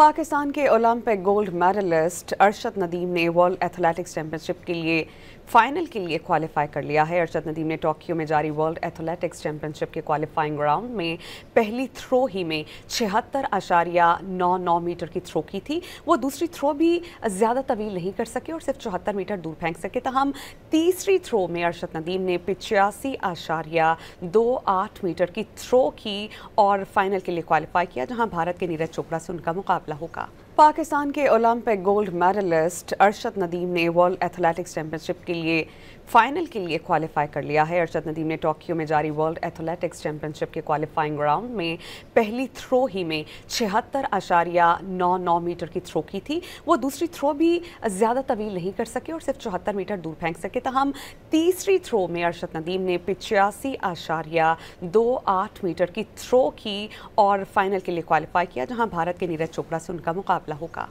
पाकिस्तान के Olympic gold medallist Arshad Nadeem ने world athletics championship के लिए फाइनल के लिए क्वालिफाई कर लिया है। अरशद नदीम ने टोक्यो में जारी वर्ल्ड एथलेटिक्स चैंपियनशिप के क्वालिफाइंग राउंड में पहली थ्रो ही में 76.99 मीटर की थ्रो की थी। वो दूसरी थ्रो भी ज़्यादा तवील नहीं कर सके और सिर्फ 74 मीटर दूर फेंक सके। तहम तीसरी थ्रो में अरशद नदीम ने 85.28 मीटर की थ्रो की और फाइनल के लिए क्वालिफाई किया, जहां भारत के नीरज चोपड़ा से उनका मुकाबला होगा। पाकिस्तान के Olympic gold medallist Arshad Nadeem ने वर्ल्ड एथलेटिक्स चैंपियनशिप के लिए फाइनल के लिए क्वालिफाई कर लिया है। अरशद नदीम ने टोक्यो में जारी वर्ल्ड एथलेटिक्स चैंपियनशिप के क्वालिफाइंग राउंड में पहली थ्रो ही में 76.99 मीटर की थ्रो की थी। वो दूसरी थ्रो भी ज़्यादा तवील नहीं कर सके और सिर्फ 74 मीटर दूर फेंक सके। तहम तीसरी थ्रो में अरशद नदीम ने 85.28 मीटर की थ्रो की और फाइनल के लिए क्वालिफाई किया, जहां भारत के नीरज चोपड़ा से उनका मुकाबला होगा।